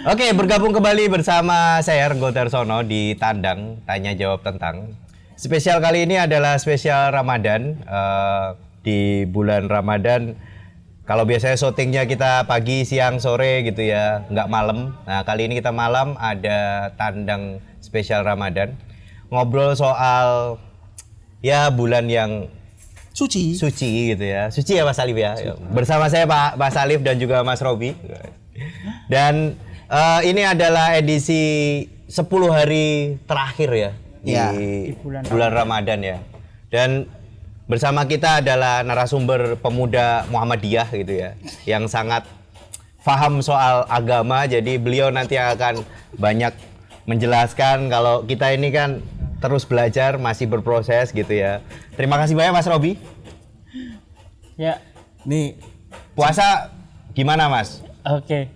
Oke, bergabung kembali bersama saya Renggo Darsono di Tandang Tanya Jawab Tentang. Spesial kali ini adalah spesial Ramadan. Di bulan Ramadan, kalau biasanya syutingnya kita pagi, siang, sore gitu ya, nggak malam. Nah, kali ini kita malam ada Tandang spesial Ramadan. Ngobrol soal ya bulan yang suci gitu ya. Suci ya Mas Alif ya. Bersama saya Pak Mas Alif dan juga Mas Robi. Dan ini adalah edisi 10 hari terakhir ya di bulan Ramadan ya. Dan bersama kita adalah narasumber pemuda Muhammadiyah gitu ya, yang sangat paham soal agama. Jadi beliau nanti akan banyak menjelaskan kalau kita ini kan terus belajar, masih berproses gitu ya. Terima kasih banyak Mas Robi. Ya. Nih, puasa gimana Mas? Oke.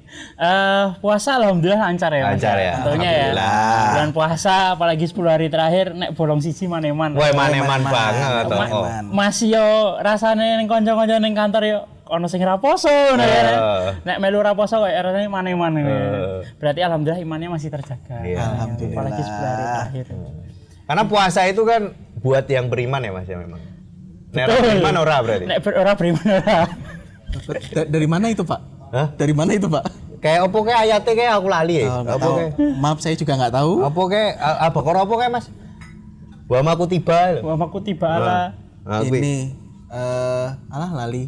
Puasa alhamdulillah lancar ya Mas. Lancar ya. Tentunya ya. Bulan puasa apalagi 10 hari terakhir nek bolong siji maneman. Wah, maneman banget. Masih yo rasane ning kanca-kanca ning kantor yo ono sing ra poso ngono ya. Nek melu ra poso kok rasane maneman. Berarti alhamdulillah imannya masih terjaga. Alhamdulillah. Apalagi 10 hari terakhir. Karena puasa itu kan buat yang beriman ya Mas ya memang. Nek beriman ora berarti. Nek ora beriman ora. Dari mana itu Pak? Hah? Dari mana itu Pak? Kayak opo kayak ayatnya kayak aku lali ya. Opo kayak? Maaf saya juga nggak tahu. Opo kayak Al-Baqarah opo kayak Mas? Wa ma kutiba. Wa ma kutiba ala. Ini alah lali.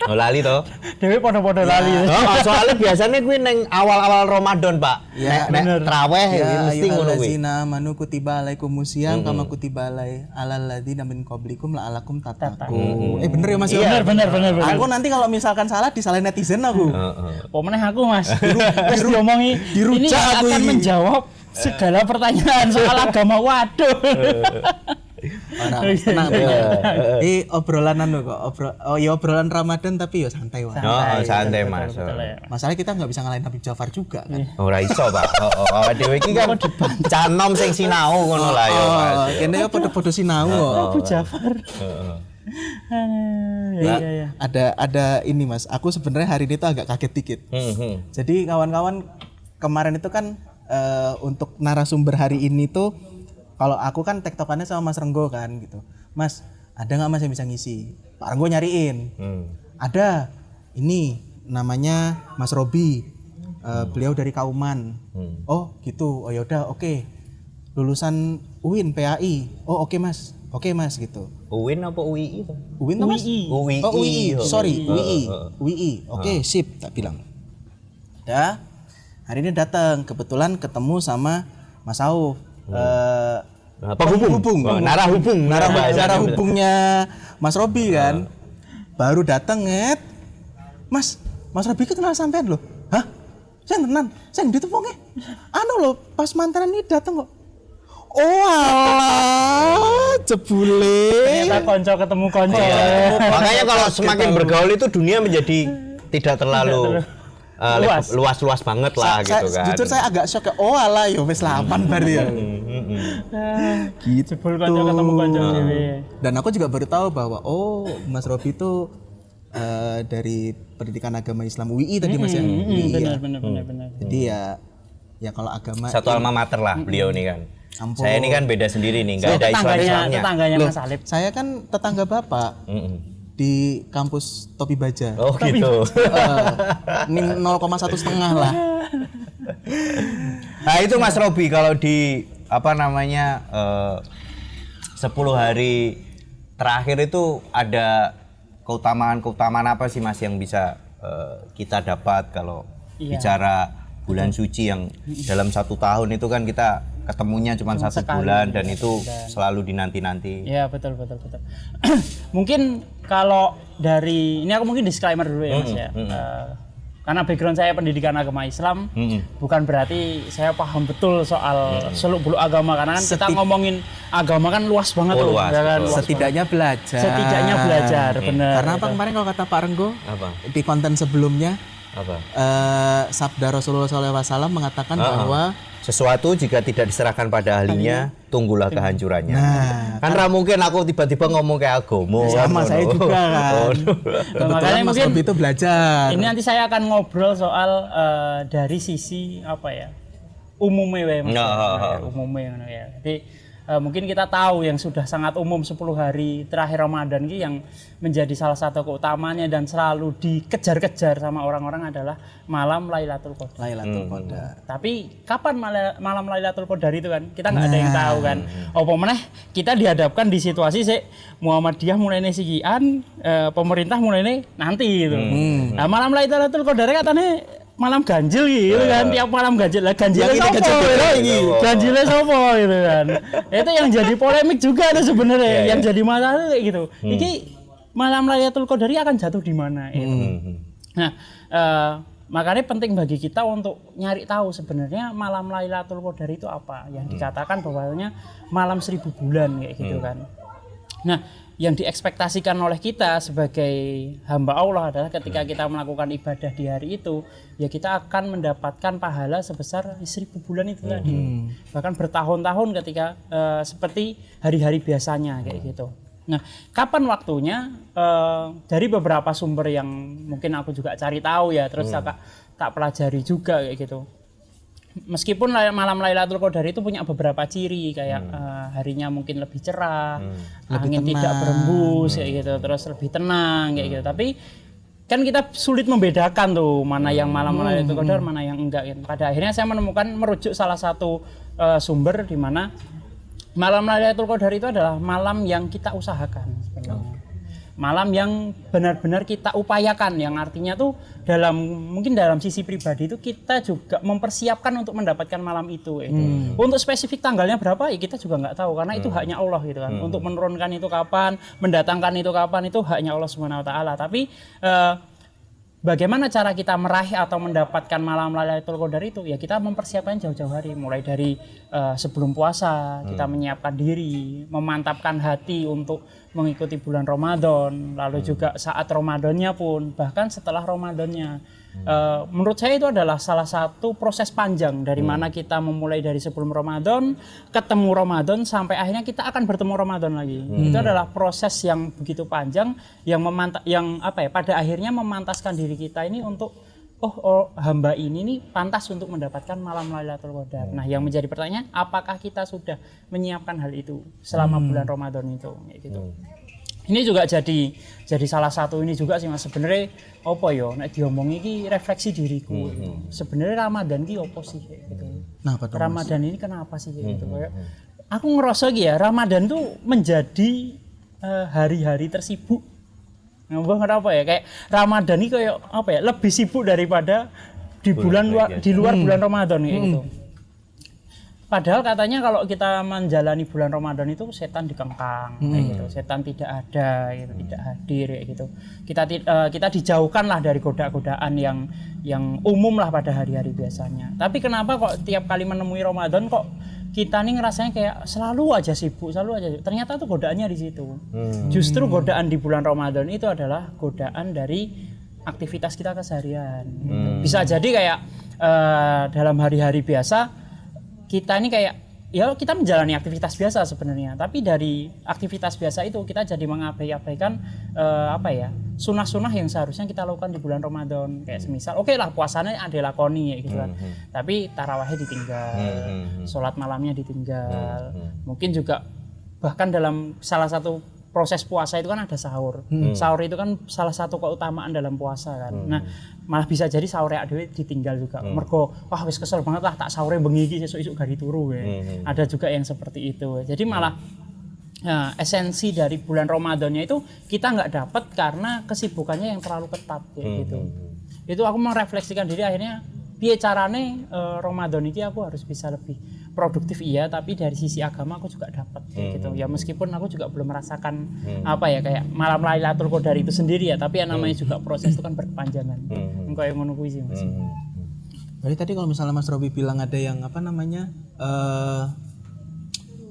Oh lali toh. Dewe padha-padha lali. Oh, soalnya biasanya kuwi ning awal-awal Ramadan, Pak. Ya, nek traweh mesti ngono kuwi. Ya manu kutiba alaikumusiyam kama kutiba alal ladzina min qablikum la'alakum tattaqun. Bener ya Mas? Bener. Aku nanti kalau misalkan salah disalahin netizen aku. Apa meneh aku Mas? Wis diomongi ini akan menjawab segala pertanyaan soal agama. Waduh. Tenang. Obrolan kok. Obrolan Ramadan tapi ya santai wae. Santai Mas. Masalahnya kita nggak bisa ngalahin Habib Jafar juga kan. Ora iso, Pak. Dhewe iki kan canom sing sinau ngono lah ya Mas. Kene ya padha-padha sinau kok. Habib Jafar. Ada ini Mas. Aku sebenarnya hari ini tuh agak kaget dikit. Jadi kawan-kawan kemarin itu kan untuk narasumber hari ini tuh, kalau aku kan tektokannya sama Mas Renggo kan gitu. Mas, ada nggak Mas yang bisa ngisi? Pak Renggo nyariin. Ada. Ini namanya Mas Robi. Beliau dari Kauman. Oh gitu. Oh yaudah, oke. Lulusan UIN PAI. Oh oke Mas. Oke Mas gitu. UIN apa UII? UIN tuh Mas? UII. Oh UII. Sorry, UII. Oke, sip, tak bilang. Udah. Hari ini datang, kebetulan ketemu sama Mas Auf. Penghubung. Narah hubungnya Mas Robi kan. Baru datang Mas Robi kenal sampean loh. Hah? Saya tenan. Saya ndit wonge. Loh, pas mantanan ini datang kok. Oh alah, jebule. Ternyata konco ketemu konco. Makanya kalau semakin bergaul itu dunia menjadi tidak terlalu luas banget lah gitu kan. Jujur saya agak shock. Oh alah ya wis lapan bar ya. Gitu. Jebul kanca ketemu kanca dhewe. Dan aku juga baru tahu bahwa Mas Robi itu dari Pendidikan Agama Islam UII tadi Mas ya. Benar. Jadi ya kalau agama satu alma mater lah beliau nih kan. Ampun. Saya ini kan beda sendiri nih, enggak ada Islamnya. Tetangganya Mas Alif. Saya kan tetangga Bapak. Di kampus Topi Baja. Oh gitu. Ini 0,1 lah. Nah itu Mas Robi, kalau di 10 hari terakhir itu ada keutamaan apa sih Mas yang bisa kita dapat kalau bicara bulan suci yang dalam 1 tahun itu kan kita ketemunya cuma 1 bulan dan itu selalu dinanti-nanti. Iya betul. Mungkin kalau dari ini aku mungkin disclaimer dulu ya Mas ya. Karena background saya pendidikan agama Islam, bukan berarti saya paham betul soal seluk beluk agama, karena kan kita ngomongin agama kan luas banget loh. Setidaknya belajar. Benar. Karena apa kemarin kalau kata Pak Renggo di konten sebelumnya, Apa? Sabda Rasulullah SAW mengatakan bahwa sesuatu jika tidak diserahkan pada ahlinya, tunggulah kehancurannya. Nah, Kan mungkin aku tiba-tiba ngomong kayak agomo. sama saya juga kan. Makanya Kebetulan Mas mungkin Robi itu belajar. ini nanti saya akan ngobrol soal dari sisi apa ya, umumnya ya, Mas. Umumnya ya. Jadi mungkin kita tahu yang sudah sangat umum 10 hari terakhir Ramadan ini yang menjadi salah satu keutamanya dan selalu dikejar-kejar sama orang-orang adalah malam Lailatul Qadar. Lailatul Qadar. Tapi kapan malam Lailatul Qadar itu kan kita nggak ada yang tahu kan. Apa meneh kita dihadapkan di situasi Muhammadiyah mulai sekian, pemerintah mulai nanti gitu. Nah, malam Lailatul Qadar katanya malam ganjil gitu kan, tiap malam ganjil lah, ganjilnya sopo gitu kan. Itu yang jadi polemik juga ada sebenarnya, yang jadi masalah kayak gitu. Ini malam Lailatul Qadar akan jatuh di mana itu. Nah, makanya penting bagi kita untuk nyari tahu sebenarnya malam Lailatul Qadar itu apa. Yang dikatakan bahwanya malam 1000 bulan kayak gitu kan. Nah, yang diekspektasikan oleh kita sebagai hamba Allah adalah ketika kita melakukan ibadah di hari itu, ya kita akan mendapatkan pahala sebesar 1000 bulan itu tadi. Bahkan bertahun-tahun ketika seperti hari-hari biasanya kayak gitu. Nah, kapan waktunya? Dari beberapa sumber yang mungkin aku juga cari tahu ya, terus tak pelajari juga kayak gitu. Meskipun malam Lailatul Qadar itu punya beberapa ciri kayak harinya mungkin lebih cerah, angin tidak berembus kayak gitu, terus lebih tenang kayak gitu. Tapi kan kita sulit membedakan tuh mana yang malam Lailatul Qadar, mana yang enggak gitu. Pada akhirnya saya merujuk salah satu sumber di mana malam Lailatul Qadar itu adalah malam yang kita usahakan sebenarnya. Malam yang benar-benar kita upayakan, yang artinya tuh mungkin dalam sisi pribadi itu kita juga mempersiapkan untuk mendapatkan malam itu. Untuk spesifik tanggalnya berapa ya kita juga nggak tahu karena itu haknya Allah gitu kan. Untuk menurunkan itu kapan, mendatangkan itu kapan itu haknya Allah Subhanahu wa taala. Tapi bagaimana cara kita meraih atau mendapatkan malam Lailatul Qadar itu? Ya kita mempersiapkan jauh-jauh hari, mulai dari sebelum puasa kita menyiapkan diri, memantapkan hati untuk mengikuti bulan Ramadan, lalu juga saat Ramadannya pun, bahkan setelah Ramadannya. Menurut saya itu adalah salah satu proses panjang dari mana kita memulai dari sebelum Ramadan, ketemu Ramadan sampai akhirnya kita akan bertemu Ramadan lagi. Itu adalah proses yang begitu panjang yang pada akhirnya memantaskan diri kita ini untuk hamba ini nih pantas untuk mendapatkan malam Lailatul Qadar. Nah, yang menjadi pertanyaan, apakah kita sudah menyiapkan hal itu selama bulan Ramadan itu gitu. Ini juga jadi salah satu ini juga sih Mas, sebenarnya apa ya nek diomong iki refleksi diriku. Sebenarnya Ramadan iki apa sih gitu. Nah, Ramadan ini kenapa sih gitu. Aku ngerasa ya Ramadan tuh menjadi hari-hari tersibuk. Ngomong kenapa ya, kayak Ramadan ini kayak apa ya, lebih sibuk daripada di luar bulan Ramadan kayak gitu. Padahal katanya kalau kita menjalani bulan Ramadan itu setan dikengkang kayak gitu, setan tidak ada gitu, tidak hadir kayak gitu. Kita dijauhkan lah dari goda-godaan yang umum lah pada hari-hari biasanya. Tapi kenapa kok tiap kali menemui Ramadan kok kita nih ngerasanya kayak selalu aja sibuk, ternyata tuh godaannya di situ. Justru godaan di bulan Ramadan itu adalah godaan dari aktivitas kita keseharian. Bisa jadi kayak dalam hari-hari biasa kita ini kayak ya kita menjalani aktivitas biasa sebenarnya, tapi dari aktivitas biasa itu kita jadi mengabaikan sunah-sunah yang seharusnya kita lakukan di bulan Ramadan. Kayak semisal lah puasanya ada lakoni ya gitu kan, tapi tarawihnya ditinggal, sholat malamnya ditinggal, mungkin juga bahkan dalam salah satu proses puasa itu kan ada sahur. Sahur itu kan salah satu keutamaan dalam puasa kan. Nah, malah bisa jadi sahur dhewe ditinggal juga. Mergo wis kesel banget lah tak sahurnya bengi iki sesuk-esuk gari turu ya. Ada juga yang seperti itu. Jadi malah esensi dari bulan Ramadannya itu kita nggak dapat karena kesibukannya yang terlalu ketat kayak gitu. Itu aku merefleksikan diri akhirnya piye carane Ramadan ini aku harus bisa lebih produktif iya, tapi dari sisi agama aku juga dapat gitu ya, meskipun aku juga belum merasakan kayak malam Lailatul Qadar itu sendiri ya, tapi yang namanya juga proses itu kan berkepanjangan. Engko yang ngono kuwi sih Mas. Jadi tadi kalau misalnya Mas Robi bilang ada yang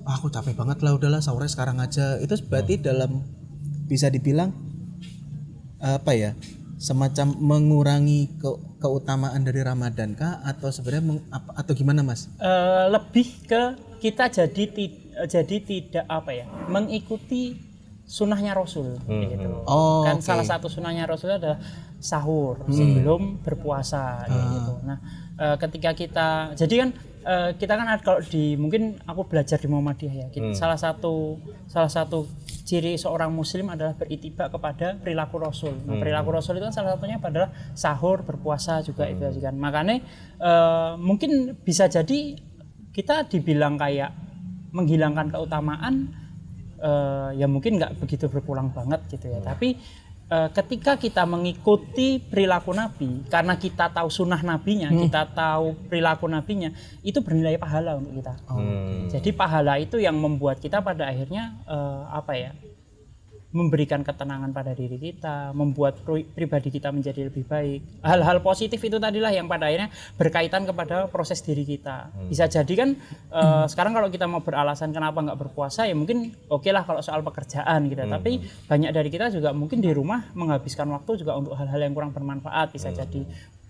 aku capek banget lah, udahlah sahurnya sekarang aja, itu berarti dalam bisa dibilang semacam mengurangi keutamaan dari Ramadan kah atau sebenarnya atau gimana Mas? Lebih ke kita jadi tidak apa ya, mengikuti sunnahnya Rasul gitu. Kan salah satu sunnahnya Rasul adalah sahur sebelum berpuasa gitu. Nah, ketika kita jadi kan kita kan kalau mungkin aku belajar di Muhammadiyah ya. Salah satu ciri seorang muslim adalah beritibak kepada perilaku Rasul. Nah, perilaku Rasul itu kan salah satunya adalah sahur, berpuasa juga itu kan. Makanya mungkin bisa jadi kita dibilang kayak menghilangkan keutamaan ya mungkin nggak begitu berpulang banget gitu ya. Tapi ketika kita mengikuti perilaku Nabi, karena kita tahu sunnah Nabinya, kita tahu perilaku Nabinya, itu bernilai pahala untuk kita. Jadi pahala itu yang membuat kita pada akhirnya memberikan ketenangan pada diri kita, membuat pribadi kita menjadi lebih baik. Hal-hal positif itu tadilah yang pada akhirnya berkaitan kepada proses diri kita. Bisa jadi kan sekarang kalau kita mau beralasan kenapa nggak berpuasa ya mungkin oke lah kalau soal pekerjaan gitu. Tapi banyak dari kita juga mungkin di rumah menghabiskan waktu juga untuk hal-hal yang kurang bermanfaat. Bisa jadi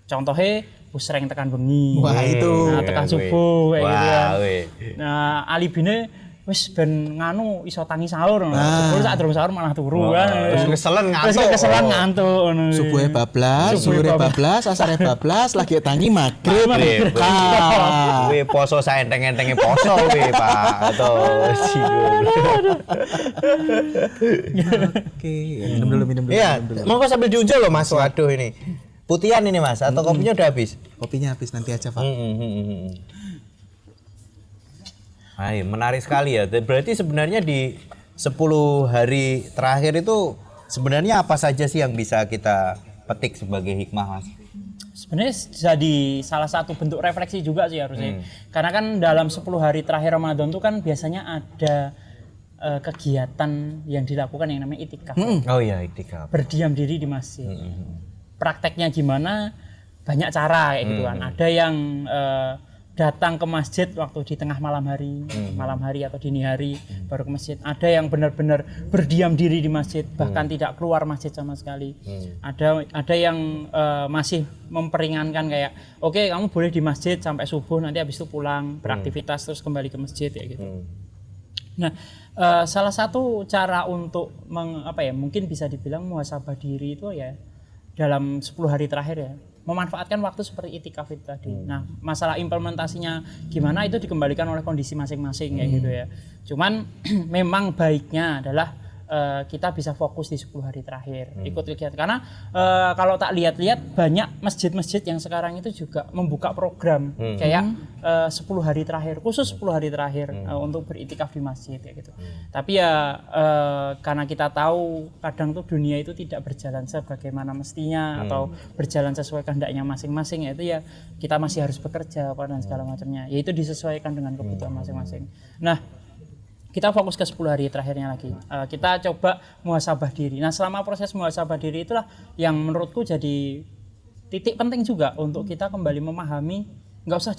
contohnya sering tekan bengi. Wah itu. Nah, tekan subuh kayak gitu kan. Nah, alibine wis ben nganu iso tangi sahur ngono. Sebelum sak durung sahur malah turu kan. Terus keselen ngantuk. Terus keselen ngantuk ngono. Subuhe bablas, zuhure bablas, asare bablas, lagi tangi maghrib. Wih poso saenteng-entenge poso wih Pak. Atau Oke, minum dulu. Iya, mau kok sambil diunjul loh Mas. Waduh ini. Putihan ini Mas atau kopinya udah habis? Kopinya habis nanti aja Pak. Hai, menarik sekali ya. Berarti sebenarnya di 10 hari terakhir itu sebenarnya apa saja sih yang bisa kita petik sebagai hikmah Mas? Sebenarnya jadi salah satu bentuk refleksi juga sih harusnya. Karena kan dalam 10 hari terakhir Ramadan itu kan biasanya ada kegiatan yang dilakukan yang namanya itikaf. Oh iya, itikaf. Berdiam diri di masjid. Prakteknya gimana? Banyak cara kayak gitu kan. Ada yang datang ke masjid waktu di tengah malam hari atau dini hari baru ke masjid. Ada yang benar-benar berdiam diri di masjid bahkan tidak keluar masjid sama sekali. Ada yang masih memperingankan kayak oke, kamu boleh di masjid sampai subuh, nanti habis itu pulang beraktivitas terus kembali ke masjid kayak gitu. Nah, salah satu cara untuk mungkin bisa dibilang muhasabah diri itu ya dalam 10 hari terakhir ya memanfaatkan waktu seperti itikaf itu tadi. Nah, masalah implementasinya gimana itu dikembalikan oleh kondisi masing-masing kayak gitu ya. Cuman memang baiknya adalah kita bisa fokus di 10 hari terakhir ikut kegiatan karena kalau tak lihat-lihat banyak masjid-masjid yang sekarang itu juga membuka program kayak 10 hari terakhir khusus 10 hari terakhir untuk beritikaf di masjid kayak gitu. Tapi ya karena kita tahu kadang tuh dunia itu tidak berjalan sebagaimana mestinya atau berjalan sesuai kehendaknya masing-masing, yaitu ya kita masih harus bekerja dan segala macamnya, yaitu disesuaikan dengan kebutuhan masing-masing. Nah, kita fokus ke 10 hari terakhirnya lagi. Kita coba muhasabah diri. Nah, selama proses muhasabah diri itulah yang menurutku jadi titik penting juga untuk kita kembali memahami, nggak usah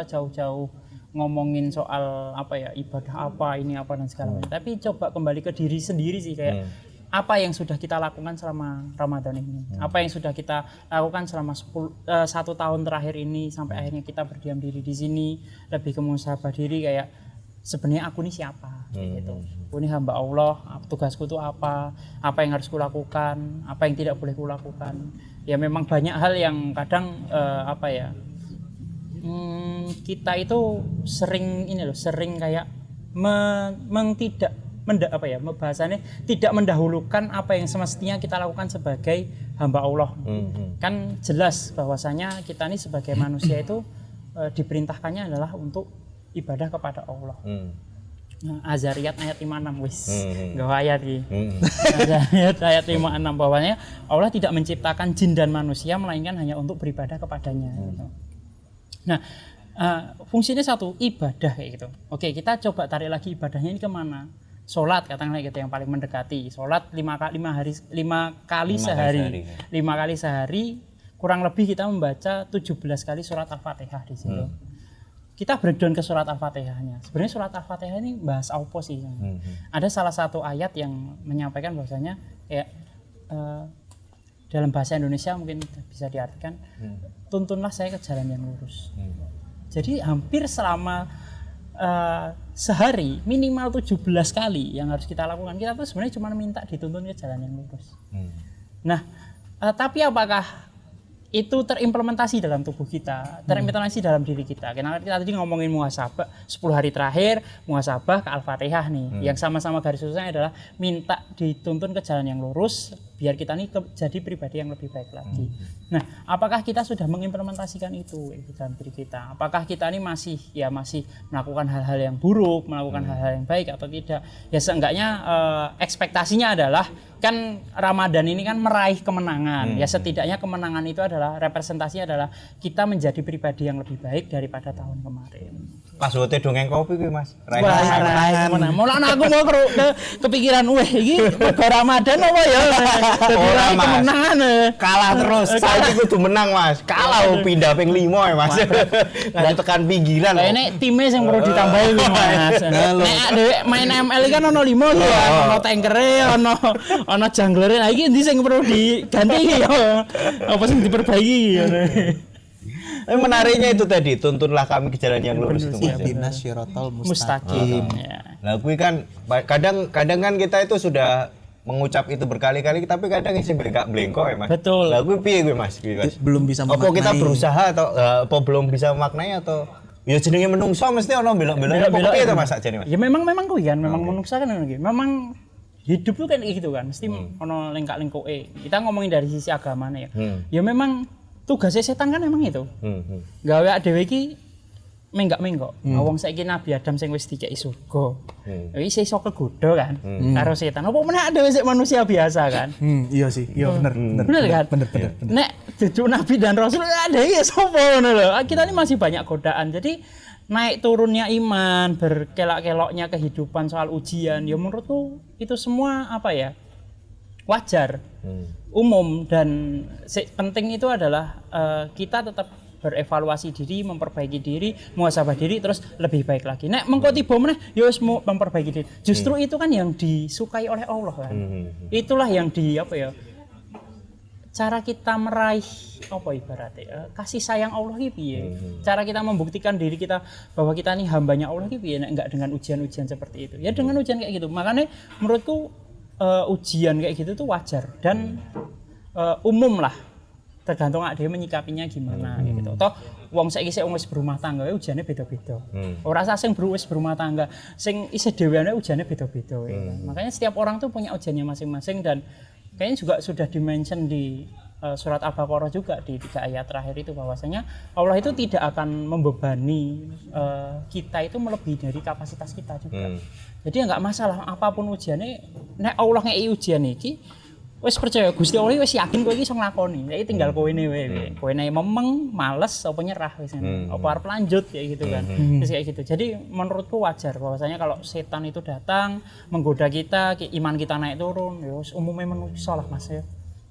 jauh-jauh ngomongin soal ibadah apa, ini apa dan segala macam. Tapi coba kembali ke diri sendiri sih, kayak apa yang sudah kita lakukan selama Ramadan ini, apa yang sudah kita lakukan selama 1 tahun terakhir ini sampai akhirnya kita berdiam diri di sini, lebih ke muhasabah diri kayak sebenarnya aku ini siapa gitu. Aku ini hamba Allah, tugasku itu apa yang harus kulakukan, apa yang tidak boleh kulakukan. Ya memang banyak hal yang kadang kita itu sering kayak bahasanya tidak mendahulukan apa yang semestinya kita lakukan sebagai hamba Allah. Kan jelas bahwasanya kita ini sebagai manusia itu diperintahkannya adalah untuk ibadah kepada Allah. Nah, Az-Zariyat ayat 56 wis. Enggak ayat iki. Az-Zariyat ayat 56 bahwanya Allah tidak menciptakan jin dan manusia melainkan hanya untuk beribadah kepadanya gitu. Nah, fungsinya satu, ibadah kayak gitu. Oke, kita coba tarik lagi ibadahnya ini kemana? Sholat katakanlah gitu yang paling mendekati. Sholat 5 kali sehari, kurang lebih kita membaca 17 kali surat Al-Fatihah di situ. Kita breakdown ke surat Al-Fatihahnya. Sebenarnya surat Al-Fatihah ini bahas apa sih? Ada salah satu ayat yang menyampaikan bahwasanya kayak dalam bahasa Indonesia mungkin bisa diartikan tuntunlah saya ke jalan yang lurus. Jadi hampir selama sehari minimal 17 kali yang harus kita lakukan. Kita tuh sebenarnya cuma minta dituntun ke jalan yang lurus. Nah, tapi apakah itu terimplementasi dalam tubuh kita, terimplementasi dalam diri kita? Karena kita tadi ngomongin muhasabah 10 hari terakhir, muhasabah ke Al-Fatihah nih, yang sama-sama garis besarnya adalah minta dituntun ke jalan yang lurus biar kita nih jadi pribadi yang lebih baik lagi. Nah, apakah kita sudah mengimplementasikan itu dalam diri kita? Apakah kita ini masih melakukan hal-hal yang buruk, melakukan hal-hal yang baik atau tidak? Ya seenggaknya ekspektasinya adalah kan Ramadan ini kan meraih kemenangan. Ya setidaknya kemenangan itu adalah representasinya adalah kita menjadi pribadi yang lebih baik daripada tahun kemarin. Pas wote dongeng kopi kuwi Mas. Raih kemenangan. Mulane aku mau kepikiran iki Ramadan apa ya? Ora kemenangan. Kalah terus. Saiki kudu menang Mas. Kalah pindah ping 5 ya Mas. Nanti tekan pinggiran. Ini timnya yang perlu ditambahi kuwi Mas. Nek dhewe main ML kan ono 5 ya, ono tankere, ono junglere. Lah iki endi sing perlu diganti ya? Apa sing diperbaiki ngono. Menariknya itu tadi, tuntunlah kami ke jalan yang lurus itu Mas. Ihdinas syiratal mustaqim. Nah, kuwi kan kadang kan kita itu sudah mengucap itu berkali-kali tapi kadang isi gak blengko ya Mas. Betul. Lah kuwi piye kuwi Mas? Belum bisa memaknai. Apa kita berusaha atau apa belum bisa memaknai atau ya jenenge menungso mesti ono belok-belok apa piye to Mas sakjane Mas? Ya memang kuwi kan, memang menungso kan ngono iki. Memang hidup itu kan gitu kan, mesti ono lengkak-lengkoke. Kita ngomongin dari sisi agamanya ya. Ya memang tugasnya setan kan memang itu. Gawe dhewe iki menggak-menggok. Wong saiki Nabi Adam sing wis dikeki surga. Iki iso kegodha kan karo setan. Apa meneh dhewe sik manusia biasa kan? Iya sih. Iya bener. Bener kan? Bener. Nek dudu Nabi dan Rasul ada iki sapa ngono lho. Kita ini masih banyak godaan. Jadi naik turunnya iman, berkelok-keloknya kehidupan soal ujian, ya menurutku itu semua apa ya? Wajar. Umum dan penting itu adalah kita tetap berevaluasi diri, memperbaiki diri, muhasabah diri terus lebih baik lagi. Nek mengko tiba meneh ya wis memperbaiki diri. Justru itu kan yang disukai oleh Allah kan. Itulah yang cara kita meraih apa ibaratnya kasih sayang Allah iki piye. Cara kita membuktikan diri kita bahwa kita ini hambanya Allah iki piye nek enggak dengan ujian-ujian seperti itu. Ya dengan ujian kayak gitu. Makanya menurutku ujian kayak gitu tuh wajar dan umum lah, tergantung dia menyikapinya gimana gitu. Toh wong saiki sik wis berumah tangga ujiannya beda-beda. Ora usah sing wis berumah tangga, sing isih dheweane ujiannya beda-beda. Makanya setiap orang tuh punya ujiannya masing-masing dan kayaknya juga sudah dimention di surat Al-Baqarah juga di 3 ayat terakhir itu bahwasanya Allah itu tidak akan membebani kita itu melebihi dari kapasitas kita juga. Jadi ya enggak masalah apapun ujiannya, nek Allah ngeki ujian iki wis percaya Gusti Allah wis yakin kowe iki iso nglakoni. Saiki tinggal koene wae. Koene memeng, males apa nyerah wis ngene. Apa arep lanjut kayak gitu kan. Wis kayak gitu. Jadi menurutku wajar bahwasanya kalau setan itu datang menggoda kita, iman kita naik turun, ya wis umume manusia lah Mas ya.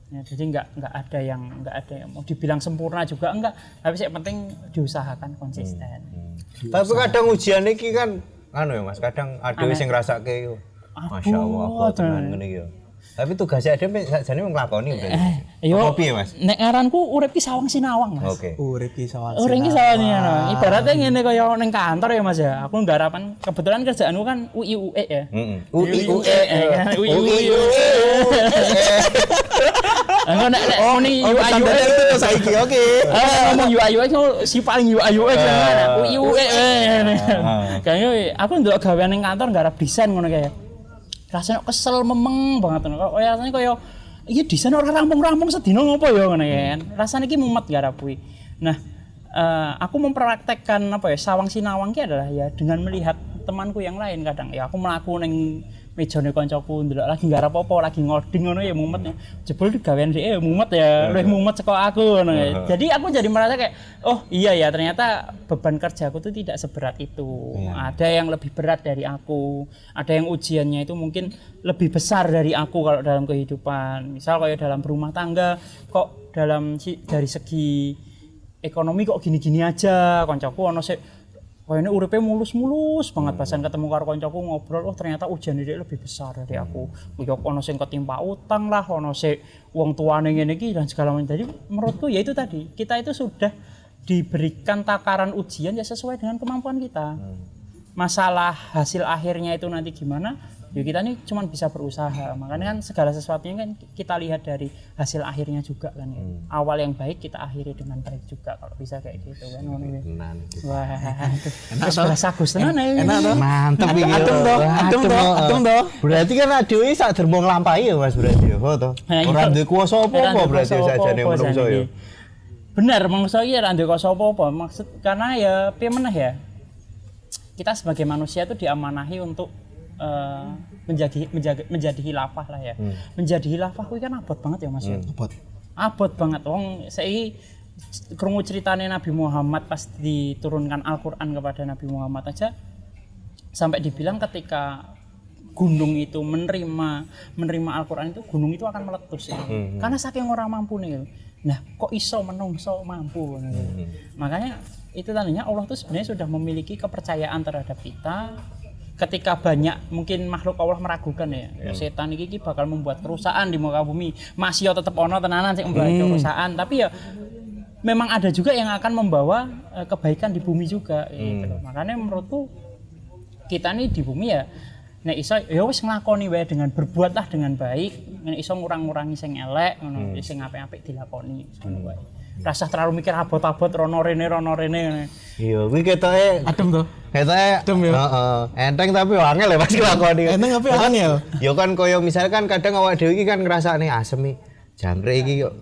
Ya, jadi enggak ada yang mau dibilang sempurna juga enggak. Tapi yang penting diusahakan konsisten. Tapi kadang ujian iki kan ya Mas, kadang ada sing ngrasake yo. Masyaallah kok tenan ngene iki yo. Tapi tugasnya ada sakjane wong nglakoni udah. Apa piye Mas? Nek aranku urip ki sawang sinawang Mas. Oke. Urip ki sawang sinawang. Ibaratnya ngene kaya ning kantor ya Mas ya. Aku garapan kebetulan kerjaanku kan UI/UE ya. UI/UE. Nek muni UI/UE itu saiki oke. Ngomong UI/UX si paling UI/UX UI/UE. Kayaknya aku ndelok gawean ning kantor garap desain ngono kae. Rasanya kesel memeng banget ngono. Kok rasane kaya iki desain ora rampung-rampung sedina ngopo ya ngono kan. Rasane iki mumet garap kuwi. Nah, aku mempraktekkan sawang sinawang ki adalah ya dengan melihat temanku yang lain kadang ya aku mlaku ning mejane kancaku ndelok lagi garap apa lagi ngoding ngono ya mumet. Jebul digawean dhek mumet ya, luwih mumet saka aku ngono. Jadi aku jadi merasa kayak oh iya ya ternyata beban kerjaku tuh tidak seberat itu. Ada yang lebih berat dari aku. Ada yang ujiannya itu mungkin lebih besar dari aku kalau dalam kehidupan. Misal kayak dalam berumah tangga kok dari segi ekonomi kok gini-gini aja. Kancaku ono sik ini uripe mulus-mulus banget pasan ketemu karo koncoku ngobrol, oh ternyata ujian dia lebih besar dari aku. Yo ono sing ketimpa utang lah, ono sing wong tuane ngene iki dan segala macam. Jadi menurutku ya itu tadi, kita itu sudah diberikan takaran ujian ya sesuai dengan kemampuan kita. Masalah hasil akhirnya itu nanti gimana? Ya kita ini cuma bisa berusaha. Makanya kan segala sesuatunya kan kita lihat dari hasil akhirnya juga kan ya. Awal yang baik kita akhiri dengan baik juga kalau bisa kayak gitu kan. Wah, terus bahasa Gus tenan ya. Enak toh? Mantep iki. Adem toh. Berarti kan adewe sak dermo nglampahi ya Mas berarti ya. Toh. Ora duwe kuwasa apa-apa berarti sajane menungso ya. Bener, menungso iki ora duwe kuwasa apa-apa. Maksud karena ya piye meneh ya. Kita sebagai manusia itu diamanahi untuk menjadi khilafah lah ya. Menjadi khilafah kuwi kan abot banget ya Mas ya. Abot banget. Wong saiki krungu ceritane Nabi Muhammad pas diturunkan Al-Qur'an kepada Nabi Muhammad aja sampai dibilang ketika gunung itu menerima Al-Qur'an itu gunung itu akan meletus ya. Karena saking ora mampune. Nah, kok iso menungso mampu. Makanya itu tandanya Allah tuh sebenarnya sudah memiliki kepercayaan terhadap kita. Ketika banyak mungkin makhluk Allah meragukan ya, setan iki bakal membuat kerusakan di muka bumi. Masih ya tetep ono tenanan sing membuat kerusakan, tapi ya memang ada juga yang akan membawa kebaikan di bumi juga gitu loh. Makanya menurutku kita nih di bumi ya nek iso ya wis nglakoni wae dengan berbuatlah dengan baik, nek iso ngurang-ngurangi sing elek ngono, sing apik-apik dilakoni ngono wae. Rasa terlalu mikir abot-abot rono rene ngene. Iya, kuwi ketoke Adem toh. Ketoke Adem ya. Heeh. Enteng tapi angel ya Mas lakoni. Enteng tapi angel. Ya kan koyo misalkan kadang awak dhewe iki kan ngrasakne asem iki. Jangkrik iki kok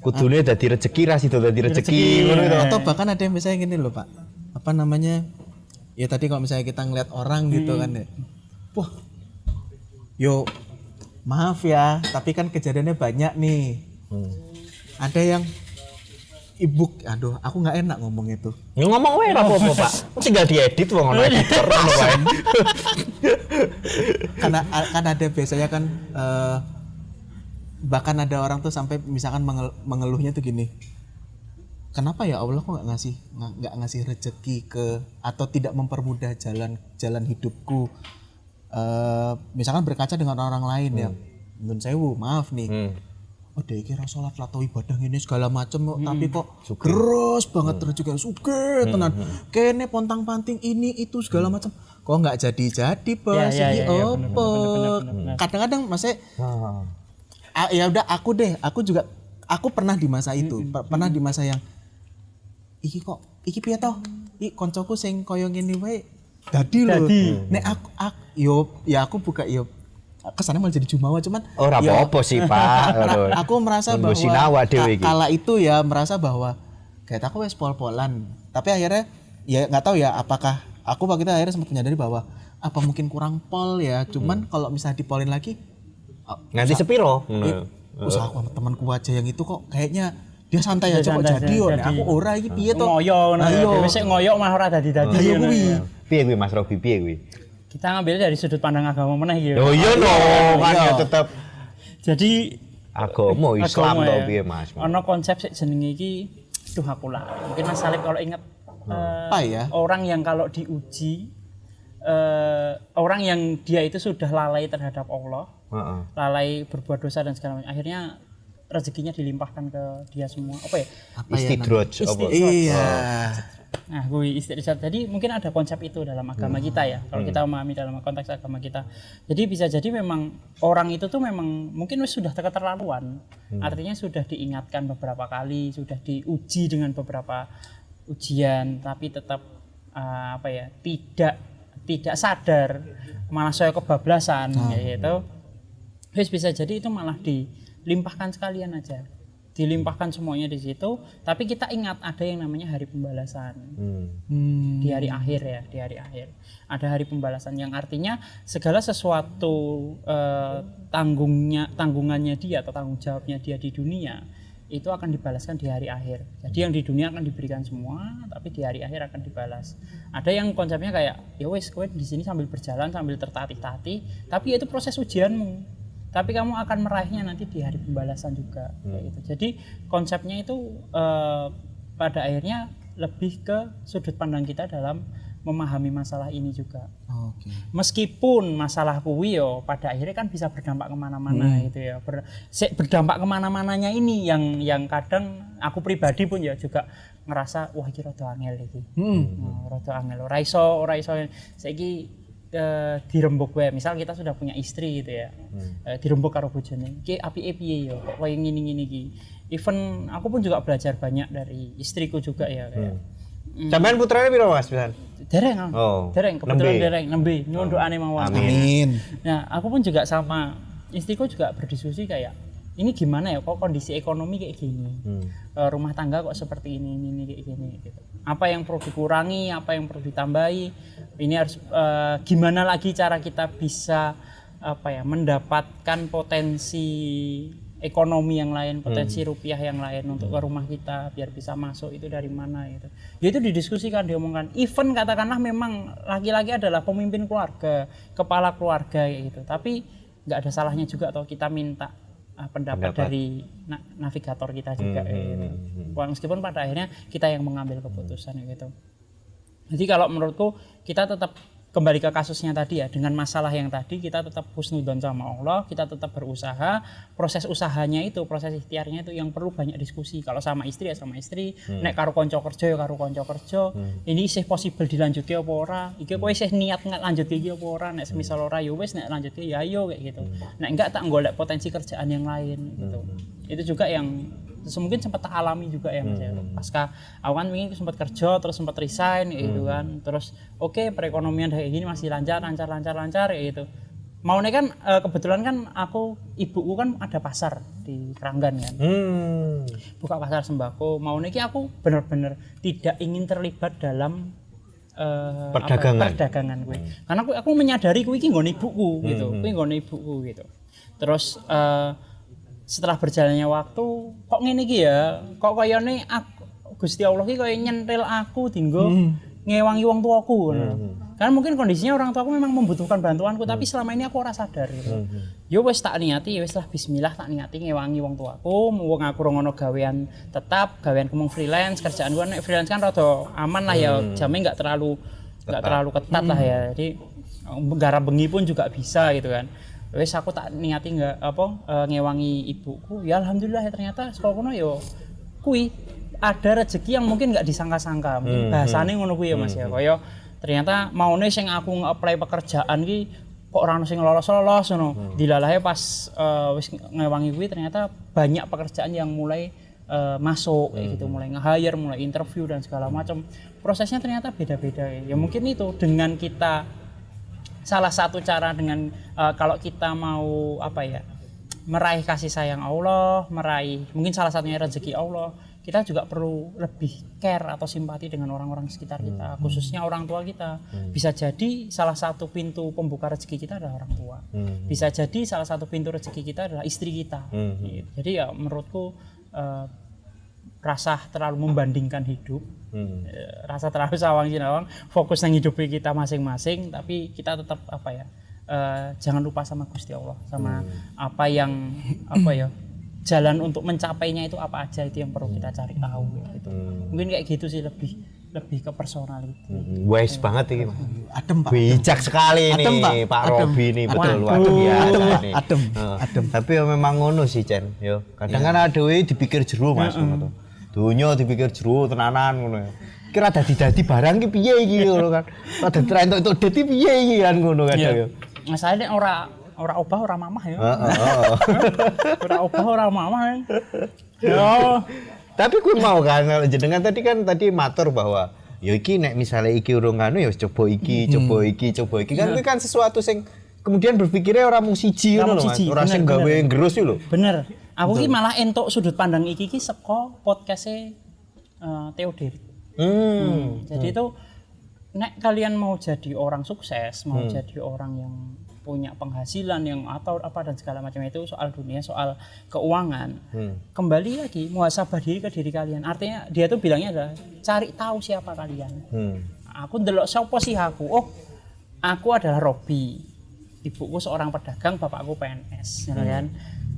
kudune dadi rejeki ra sida dadi rejeki ngono to. Atau bahkan ada yang misalnya gini loh Pak. Apa namanya? Ya tadi kalau misalnya kita ngeliat orang gitu kan ya. Wah. Yo maaf ya, tapi kan kejadiannya banyak nih. Ada yang aduh aku nggak enak ngomong itu. Ya ngomong wae ora apa-apa, Pak. Tinggal diedit wong ono editor ngono wae. Karena kan ada biasanya kan bahkan ada orang tuh sampai misalkan mengeluhnya tuh gini. Kenapa ya Allah kok nggak ngasih rezeki ke atau tidak mempermudah jalan hidupku? Misalkan berkaca dengan orang lain ya. Nun sewu, maaf nih. Oh dia kira sholat atau ibadah ini segala macem tapi kok keras banget terus juga sugih tenan kene pontang panting ini itu segala macam kok nggak jadi bos iki opo kadang-kadang masih ya udah aku pernah di masa itu pernah di masa yang iki piye toh koncoku sing koyo ngene wae dadi lho nek aku buka kesannya malah jadi jumawa cuman ora apa-apa sih Pak. Aku merasa bahwa kala itu ya merasa bahwa kayak aku wes pol-polan. Tapi akhirnya ya nggak tahu ya apakah aku waktu itu akhirnya sempat menyadari bahwa apa mungkin kurang pol ya. Cuman kalau misalnya dipolin lagi nanti sepiro. Usaha aku sama temanku aja yang itu kok kayaknya dia santai aja kok jadi yo. Aku ora iki piye to? Ngoyo ngono. Wis ngoyo mah ora dadi-dadi. Ayo kuwi. Piye kuwi Mas Robi piye kuwi? Kita ngambil dari sudut pandang agama meneh gitu. Oh iya dong, kan ya tetep. Jadi agama Islam to piye Mas? Ono konsep sik jenenge iki aku lah. Mungkin Mas Salib kalau ingat orang yang kalau diuji orang yang dia itu sudah lalai terhadap Allah. Lalai berbuat dosa dan segala macam. Akhirnya rezekinya dilimpahkan ke dia semua. Apa ya? Istidraj apa? Iya. Nah, gue istidraj. Jadi mungkin ada konsep itu dalam agama kita ya. Kalau kita memahami dalam konteks agama kita. Jadi bisa jadi memang orang itu tuh memang mungkin sudah keterlaluan. Artinya sudah diingatkan beberapa kali, sudah diuji dengan beberapa ujian, tapi tetap tidak sadar, malah saya kebablasan gitu. Terus bisa jadi itu malah dilimpahkan sekalian aja. Dilimpahkan semuanya di situ, tapi kita ingat ada yang namanya hari pembalasan. Di hari akhir ya, di hari akhir. Ada hari pembalasan yang artinya segala sesuatu tanggungannya dia atau tanggung jawabnya dia di dunia itu akan dibalaskan di hari akhir. Jadi yang di dunia akan diberikan semua, tapi di hari akhir akan dibalas. Ada yang konsepnya kayak ya wes kowe di sini sambil berjalan sambil tertatih-tatih, tapi itu proses ujianmu. Tapi kamu akan meraihnya nanti di hari pembalasan juga kayak gitu. Jadi konsepnya itu pada akhirnya lebih ke sudut pandang kita dalam memahami masalah ini juga. Oke. Meskipun masalah kuwi yo pada akhirnya kan bisa berdampak kemana-mana gitu ya. Berdampak kemana-mananya ini yang kadang aku pribadi pun ya juga ngerasa wah iki rada angel iki. Rada angel. Ora iso saiki dirembuk wae. Misal kita sudah punya istri gitu ya. Dirembuk karo bojone. Iki apike piye yo kok koyo ngene-ngene iki. Even aku pun juga belajar banyak dari istriku juga ya kayak. Sampean putrane piro Mas pisan? Dereng, dereng kebetulan nembe. dereng nembe nyuwun doane mawon. Amin. Nah, aku pun juga sama istriku juga berdiskusi kayak ini gimana ya kok kondisi ekonomi kayak gini. Rumah tangga kok seperti ini kayak gini gitu. Apa yang perlu dikurangi, apa yang perlu ditambahi. Ini harus gimana lagi cara kita bisa mendapatkan potensi ekonomi yang lain, potensi rupiah yang lain untuk ke rumah kita biar bisa masuk itu dari mana gitu. Ya itu didiskusikan, diomongkan. Even katakanlah memang laki-laki adalah pemimpin keluarga, kepala keluarga kayak gitu. Tapi nggak ada salahnya juga atau kita minta pendapat dari navigator kita juga gitu. Meskipun pada akhirnya kita yang mengambil keputusan gitu. Jadi kalau menurutku kita tetap kembali ke kasusnya tadi ya, dengan masalah yang tadi kita tetap husnudzon sama Allah, kita tetap berusaha. Proses usahanya itu, proses ikhtiarnya itu yang perlu banyak diskusi. Kalau sama istri ya sama istri, nek karo kanca kerja ya karo kanca kerja. Ini isih possible dilanjutke apa ora? Iki kowe isih niat lanjutke iki apa ora? Nek semisal ora ya wis, nek lanjutke ya ayo kayak gitu. Nek enggak tak golek potensi kerjaan yang lain gitu. Itu juga yang mungkin sempat tak alami juga ya Mas ya. Pasca awan ini sempat kerja terus sempat resign gitu kan. Terus oke, perekonomian kayak gini masih lancar ya gitu. Maunya kan kebetulan kan ibuku kan ada pasar di Keranggan kan. Buka pasar sembako. Maunya aku benar-benar tidak ingin terlibat dalam perdagangan gue. Karena aku menyadari kuwi iki nggone ibuku gitu. Kuwi nggone ibuku gitu. Terus setelah berjalannya waktu kok ngene iki ya, kok kayane Gusti Allah iki kaya nyentil aku dinggo ngewangi wong tuaku ngono. Karena mungkin kondisinya orang tuaku memang membutuhkan bantuanku tapi selama ini aku ora sadar gitu. Ya wis tak niati, wis lah bismillah tak niati ngewangi wong tuaku, wong aku ora ngono gawean tetap, gaweanku mung freelance, kerjaan gua nek freelance kan rada aman lah ya, jamnya enggak terlalu ketat lah ya. Jadi garap bengi pun juga bisa gitu kan. Wes aku tak niati ngewangi ibuku. Ya alhamdulillah ya ternyata saka kono yo kuwi ada rezeki yang mungkin enggak disangka-sangka. Mungkin bahasane ngono kuwi ya Mas ya. Kaya ternyata maune sing aku nge-apply pekerjaan ki kok ora ono sing lolos-lolos ngono. Dilalahe pas wis ngewangi kuwi ternyata banyak pekerjaan yang mulai masuk kayak gitu, mulai nge-hire, mulai interview dan segala macam. Prosesnya ternyata beda-beda ya. Ya mungkin itu dengan kita salah satu cara dengan kalau kita mau meraih kasih sayang Allah, meraih mungkin salah satunya rezeki Allah, kita juga perlu lebih care atau simpati dengan orang-orang sekitar kita, khususnya orang tua kita. Bisa jadi salah satu pintu pembuka rezeki kita adalah orang tua. Bisa jadi salah satu pintu rezeki kita adalah istri kita. Gitu. Jadi ya menurutku rasa terlalu membandingkan hidup, rasa terlalu sawang-sinawang, fokus nang hidup kita masing-masing, tapi kita tetap jangan lupa sama Gusti Allah, sama jalan untuk mencapainya itu apa aja, itu yang perlu kita cari tahu gitu. Mungkin kayak gitu sih, lebih ke personal itu. Wise banget ini Mas. Adem Pak. Bijak sekali adem, nih Pak Robi nih, betul luar biasa nih. Adem. Tapi ya memang ngono sih Cen, yo. Kadang kan ada dipikir jero Mas ngono to. Dunya dipikir jero tenanan ngono ya. Kira dadi barang ki piye iki ngono kan. Rada entuk dadi piye iki kan ngono kadang yo. Masalahnya ora obah ora mamah ya. Ora obah ora mamah ya. Yo. Tapi gue mau kan jenengan tadi matur bahwa ya iki nek misale iki urung anu ya coba iki kan kuwi kan sesuatu sing kemudian berpikirnya ora mung siji ngono lho Mas. Ora sing gawe ngerus lho. Bener. Aku ki malah entuk sudut pandang iki saka podcast-e Theodir. Jadi itu nek kalian mau jadi orang sukses, mau jadi orang yang punya penghasilan yang atau apa dan segala macam itu soal dunia, soal keuangan. Kembali lagi muhasabah diri ke diri kalian. Artinya dia tuh bilangnya adalah cari tahu siapa kalian. Aku ndelok sapa sih aku. Oh, aku adalah Robi. Ibuku seorang pedagang, bapakku PNS, kan.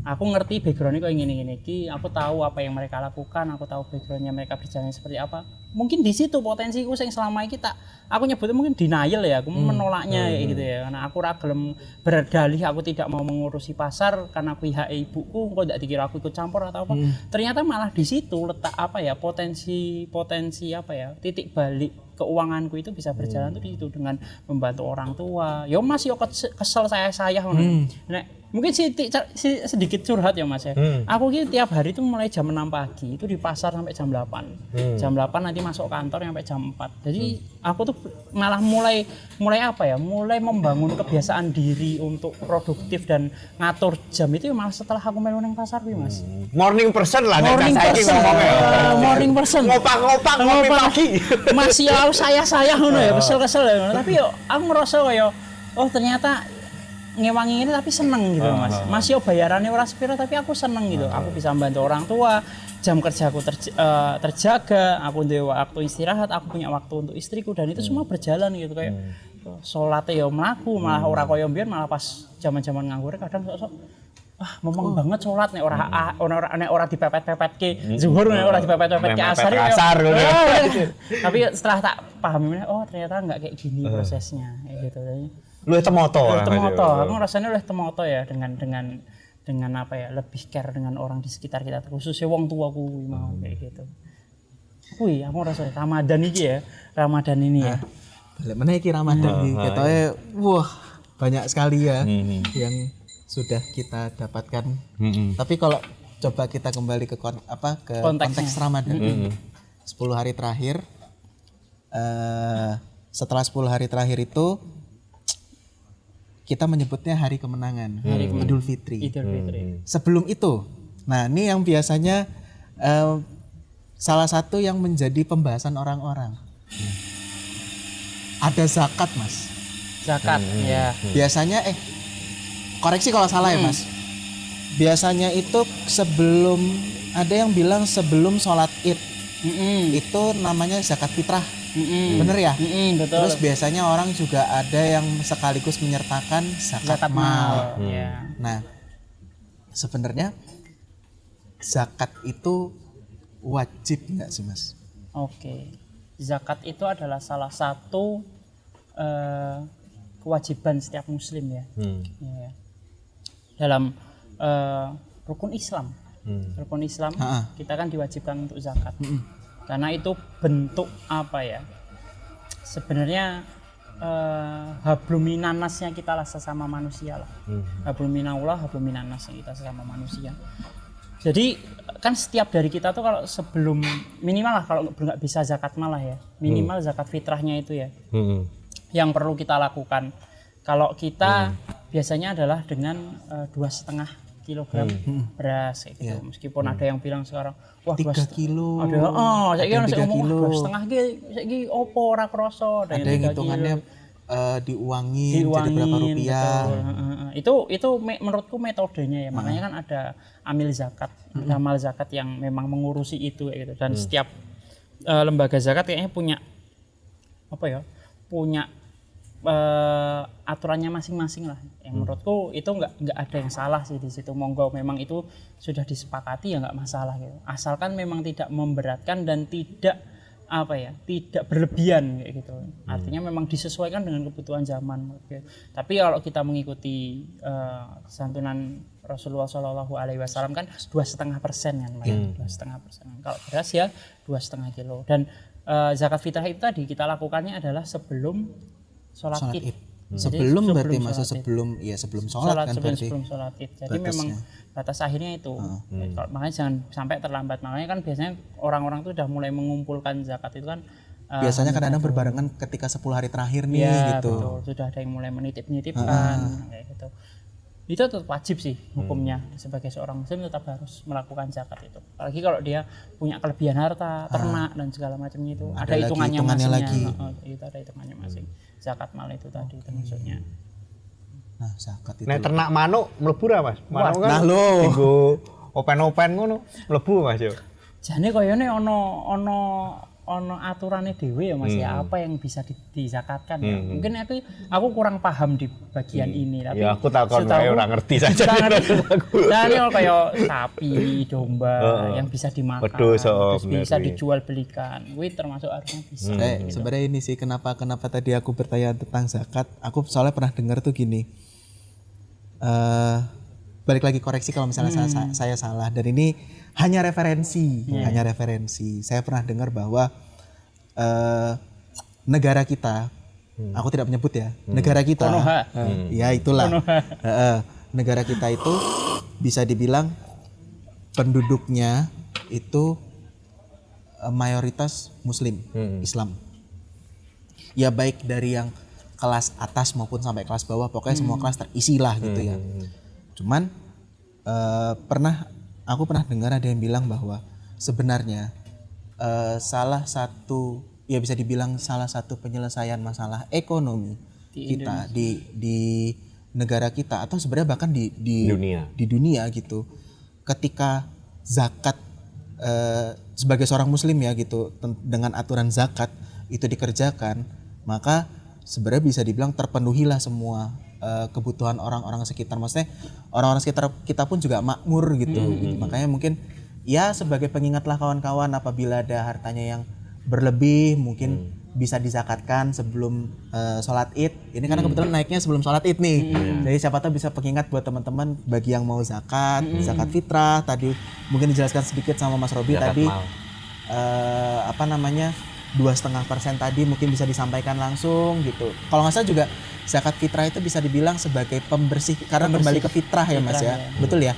Aku ngerti background-nya kok ngene-ngene iki, aku tahu apa yang mereka lakukan, aku tahu background-nya mereka berjalan seperti apa. mungkin di situ potensiku sing selama ini aku nyebutnya mungkin denial ya, aku menolaknya gitu ya, karena aku gelem berdalih aku tidak mau mengurusi pasar karena pihak ibuku kok tidak dikira aku ikut campur atau apa. Ternyata malah di situ letak apa ya, potensi apa ya, titik balik keuanganku itu bisa berjalan tuh di situ dengan membantu orang tua. Ya Mas yo kesel saya mungkin sedikit curhat ya Mas ya. Aku gitu tiap hari itu mulai jam 6 pagi itu di pasar sampai jam 8. Jam 8 nanti masuk kantor sampai jam 4. Jadi aku tuh malah mulai apa ya? Mulai membangun kebiasaan diri untuk produktif dan ngatur jam itu malah setelah aku melu nang pasar kuwi Mas. Morning person lah nek saiki ngomongnya. Morning person. Ngopak-ngopak ngopi pagi. Masih saya ngono ya, kesel-kesel ya. Tapi yo aku ngerasa kaya oh ternyata ngewangi ini tapi seneng gitu Mas. Masih bayarannya ora sepiro tapi aku seneng gitu. Aku bisa membantu orang tua, jam kerjaku terjaga, aku duwe waktu istirahat, aku punya waktu untuk istriku dan itu semua berjalan gitu kayak salatnya ya mlaku, malah ora kaya mbiyen malah pas zaman-zaman nganggur kadang sok memang banget salat nek ora dipepet-pepetke zuhur nek ora dipepet-pepetke asar tapi setelah tak pahami oh ternyata enggak kayak gini prosesnya kayak gitu. Luwih temoto. Aku rasanya luwih temoto ya dengan apa ya, lebih care dengan orang di sekitar kita khususnya wong tuaku mau kayak gitu. Wih, aku rasa Ramadan ini ya. Balik meneh iki Ramadan iki ketoke wah banyak sekali ya yang sudah kita dapatkan. Tapi kalau coba kita kembali ke konteks Ramadan. 10 hari terakhir setelah 10 hari terakhir itu kita menyebutnya hari kemenangan, Idul Fitri. Sebelum itu, nah ini yang biasanya salah satu yang menjadi pembahasan orang-orang. Ada zakat Mas. Zakat, ya. Biasanya koreksi kalau salah ya Mas. Biasanya itu sebelum, ada yang bilang sebelum sholat Id, itu namanya zakat fitrah. Bener ya? Betul. Terus biasanya orang juga ada yang sekaligus menyertakan zakat mal. Nah, sebenarnya zakat itu wajib nggak sih Mas? Oke. Zakat itu adalah salah satu kewajiban setiap muslim ya. Dalam rukun Islam. Rukun Islam kita kan diwajibkan untuk zakat. Karena itu bentuk apa ya? Sebenarnya habluminanasnya kita lah sesama manusia lah. Habluminallah, habluminanasnya kita sesama manusia. Jadi kan setiap dari kita tuh kalau sebelum minimal lah kalau nggak bisa zakat malah ya minimal zakat fitrahnya itu ya yang perlu kita lakukan. Kalau kita biasanya adalah dengan 2,5 kilogram beras kayak gitu. Meskipun ada yang bilang sekarang wah 3 kilo. Ada saya ngomong 2,5 saiki opo ora krasa. Ada yang hitungannya diuangin jadi berapa rupiah. Itu menurutku metodenya ya. Makanya kan ada amil zakat, ada amal zakat yang memang mengurusi itu kayak gitu. Dan setiap lembaga zakat kayaknya punya apa ya? Punya aturannya masing-masing lah. Yang menurutku itu nggak ada yang salah sih di situ. Monggo memang itu sudah disepakati ya nggak masalah gitu. Asalkan memang tidak memberatkan dan tidak tidak berlebihan kayak gitu. Artinya memang disesuaikan dengan kebutuhan zaman. Gitu. Tapi kalau kita mengikuti santunan Rasulullah Shallallahu Alaihi Wasallam kan 2,5% kan, 2,5%. Kalau beras ya 2,5 kilo. Dan zakat fitrah itu tadi kita lakukannya adalah sebelum sholat Id. Sebelum berarti masa sebelum sholat kan berarti. Sebelum sholat Id. Jadi memang batas akhirnya itu. Makanya jangan sampai terlambat. Makanya kan biasanya orang-orang tuh udah mulai mengumpulkan zakat itu kan. Biasanya kadang-kadang berbarengan ketika 10 hari terakhir nih gitu. Betul. Sudah ada yang mulai menitip-nitipkan kayak gitu. Itu tetap wajib sih hukumnya. Sebagai seorang muslim tetap harus melakukan zakat itu. Apalagi kalau dia punya kelebihan harta, ternak dan segala macamnya itu ada hitungannya masing. Itu ada hitungannya masing. Zakat mal itu tadi termasuknya. Nah, zakat itu. Nek ternak manuk mlebu ra Mas? Manuk kan. Nah lho. Dienggo open-open ngono mlebu Mas yo. Jane koyone ana ono aturannya dewe ya Mas ya, apa yang bisa dizakatkan ya. Mungkin aku kurang paham di bagian ini, tapi ya aku takon wae ora ngerti saja. Nah, ini kayak sapi, domba yang bisa dimakan, Wedhus, terus bisa bener, dijual belikan. Kuwi termasuk harusnya bisa. Sebenarnya ini sih kenapa tadi aku bertanya tentang zakat. Aku soalnya pernah dengar tuh gini. Balik lagi koreksi kalau misalnya saya salah, dan ini hanya referensi. Saya pernah dengar bahwa negara kita, aku tidak menyebut ya, negara kita, ya itulah, negara kita itu bisa dibilang penduduknya itu mayoritas Muslim, Islam. Ya baik dari yang kelas atas maupun sampai kelas bawah, pokoknya semua kelas terisi lah gitu ya. Cuman aku pernah dengar ada yang bilang bahwa sebenarnya salah satu penyelesaian masalah ekonomi kita di negara kita, atau sebenarnya bahkan di dunia gitu, ketika zakat sebagai seorang muslim ya gitu, dengan aturan zakat itu dikerjakan, maka sebenarnya bisa dibilang terpenuhilah semua kebutuhan orang-orang sekitar. Maksudnya orang-orang sekitar kita pun juga makmur gitu. Makanya mungkin ya sebagai pengingatlah kawan-kawan, apabila ada hartanya yang berlebih mungkin bisa dizakatkan sebelum sholat Id. Ini karena kebetulan naiknya sebelum sholat Id nih. Jadi siapa tahu bisa pengingat buat teman-teman bagi yang mau zakat fitrah. Tadi mungkin dijelaskan sedikit sama Mas Robi tadi 2,5% tadi mungkin bisa disampaikan langsung gitu. Kalau nggak salah juga zakat fitrah itu bisa dibilang sebagai pembersih, karena kembali ke fitrah ya Mas ya. Betul ya?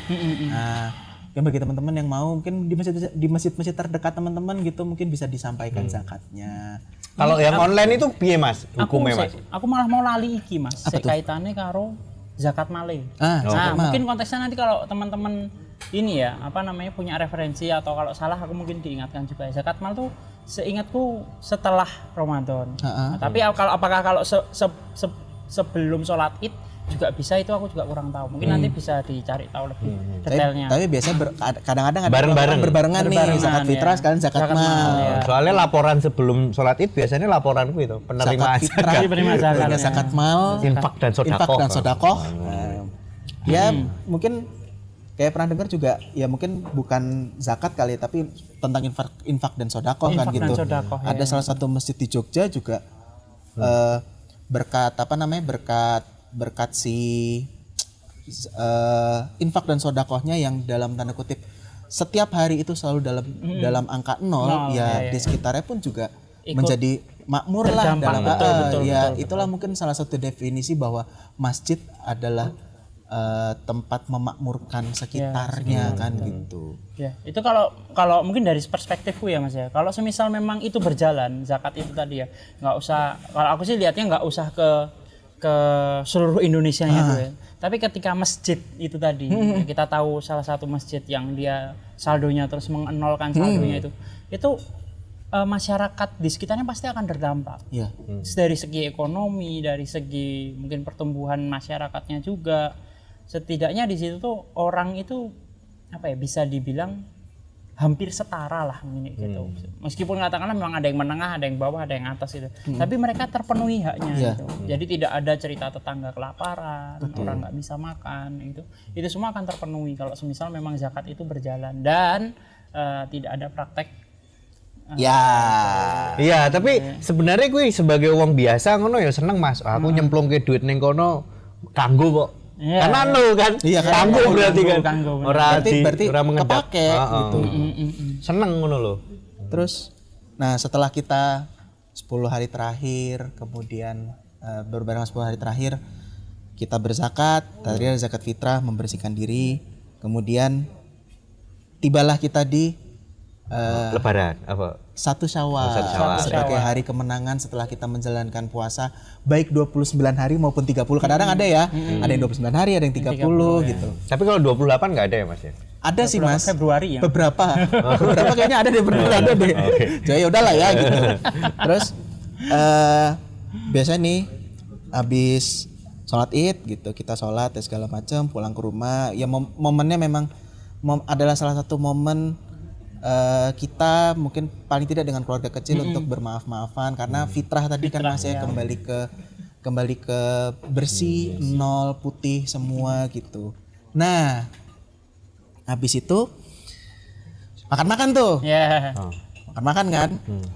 Nah, yang bagi teman-teman yang mau mungkin di masjid-masjid terdekat teman-teman gitu mungkin bisa disampaikan zakatnya. Kalau yang online itu piye Mas? Hukumnya Mas? Aku malah mau lali iki Mas, kaitannya karo zakat male. Mungkin konteksnya nanti kalau teman-teman ini ya, punya referensi atau kalau salah aku mungkin diingatkan juga. Zakat mal tuh seingatku setelah Ramadan. Tapi apakah sebelum sholat Id juga bisa, itu aku juga kurang tahu. Mungkin nanti bisa dicari tahu lebih detailnya. Tapi biasanya kadang-kadang ada berbarengan nih, zakat fitrah sekalian zakat mal. Ya. Soalnya laporan sebelum sholat Id biasanya laporanku itu penerima zakat, zakat mal, infak dan sodakoh. Ya mungkin kayak pernah dengar juga ya, mungkin bukan zakat kali tapi tentang infak dan sodakoh kan gitu. Ada salah satu masjid di Jogja juga berkat si infak dan sodakohnya yang dalam tanda kutip setiap hari itu selalu dalam angka 0 ya, di sekitarnya pun juga menjadi makmur lah dalam betul. Itulah mungkin salah satu definisi bahwa masjid adalah tempat memakmurkan sekitarnya kan gitu. Ya, itu kalau mungkin dari perspektifku ya Mas ya. Kalau semisal memang itu berjalan zakat itu tadi ya, nggak usah, kalau aku sih lihatnya nggak usah ke seluruh Indonesianya tuh ya. Tapi ketika masjid itu tadi, kita tahu salah satu masjid yang dia saldonya terus mengenolkan saldonya itu masyarakat di sekitarnya pasti akan terdampak. Yeah. Dari segi ekonomi, dari segi mungkin pertumbuhan masyarakatnya juga. Setidaknya di situ tuh orang itu bisa dibilang hampir setara lah ini gitu. Meskipun katakanlah memang ada yang menengah, ada yang bawah, ada yang atas itu. Tapi mereka terpenuhi haknya gitu. Jadi tidak ada cerita tetangga kelaparan, orang nggak bisa makan itu. Itu semua akan terpenuhi kalau semisal memang zakat itu berjalan dan tidak ada praktek. Iya, tapi sebenarnya gue sebagai wong biasa ngono ya seneng Mas. Aku nyemplungke duit ning kono kanggo kok. Karena kan kanggo berarti kan. Berarti kepake gitu. Seneng ngono loh. Terus setelah kita 10 hari terakhir, kemudian berbareng 10 hari terakhir kita berzakat, tadi ada zakat fitrah membersihkan diri, kemudian tibalah kita di Lebaran 1 Syawal sebagai hari kemenangan setelah kita menjalankan puasa baik 29 hari maupun 30. Kadang-kadang ada ya, ada yang 29 hari, ada yang 30 gitu. Tapi kalau 28 nggak ada ya Mas ya? Ada sih Mas. Februari ya. Beberapa kayaknya ada deh, ada deh. Jadi udahlah ya gitu. Terus biasanya nih habis sholat Id gitu, kita sholat dan segala macam, pulang ke rumah. Ya momennya memang adalah salah satu momen kita mungkin paling tidak dengan keluarga kecil untuk bermaaf-maafan karena fitrah tadi kan masih kembali ke bersih, nol, putih semua gitu. Nah, habis itu makan-makan tuh. Ya. Makan-makan kan?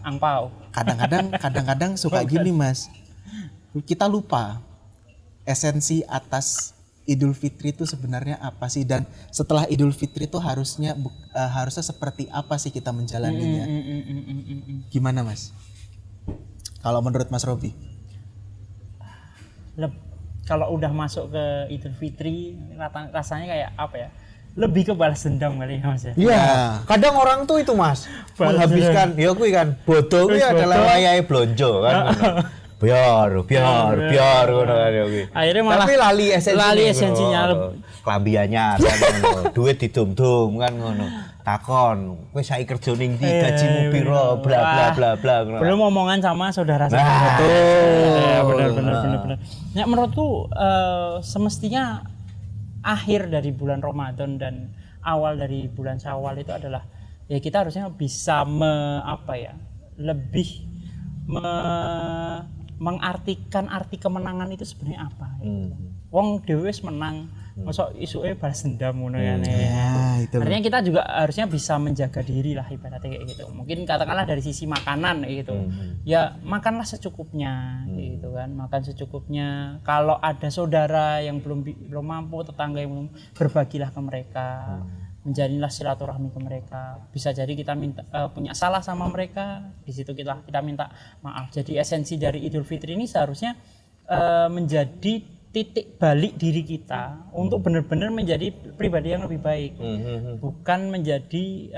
Angpau. Kadang-kadang suka gini Mas. Kita lupa esensi atas Idul Fitri itu sebenarnya apa sih, dan setelah Idul Fitri itu harusnya seperti apa sih kita menjalaninya? Gimana Mas? Kalau menurut Mas Robi? Kalau udah masuk ke Idul Fitri rasanya kayak apa ya? Lebih ke balas dendam kali ya Mas ya. Iya. Kadang orang tuh itu Mas menghabiskan ya kuwi kan bodoh kuwi adalah wayahe blonjo kan. Biar ngono kan ya kuwi. Akhirnya malah tapi lali esensinya. Klambiannya kan ngono. Duit didum-dum kan ngono. Takon, kowe saiki kerja ning ndi, gajimu piro, bla bla bla ngono. Belum omongan sama saudara saya. Benar. Ya menurutku semestinya akhir dari bulan Ramadan dan awal dari bulan Syawal itu adalah ya kita harusnya bisa lebih mengartikan arti kemenangan itu sebenarnya apa gitu. Wong dhewe wis menang, mosok isuke balas dendam ngono ya. Artinya kita juga harusnya bisa menjaga diri lah ibaratnya kayak gitu. Mungkin katakanlah dari sisi makanan gitu. Ya makanlah secukupnya gitu kan. Makan secukupnya. Kalau ada saudara yang belum mampu, tetangga yang belum, berbagilah ke mereka. Menjadilah silaturahmi ke mereka. Bisa jadi kita punya salah sama mereka, di situ kita minta maaf. Jadi esensi dari Idul Fitri ini seharusnya menjadi titik balik diri kita untuk benar-benar menjadi pribadi yang lebih baik, bukan menjadi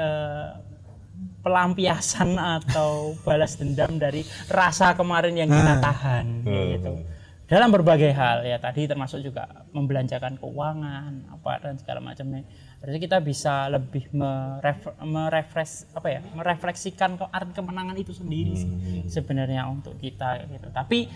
pelampiasan atau balas dendam dari rasa kemarin yang kita tahan gitu. Dalam berbagai hal ya, tadi termasuk juga membelanjakan keuangan apa dan segala macamnya. Harusnya kita bisa lebih merefleksikan arti kemenangan itu sendiri sih sebenarnya untuk kita gitu. Tapi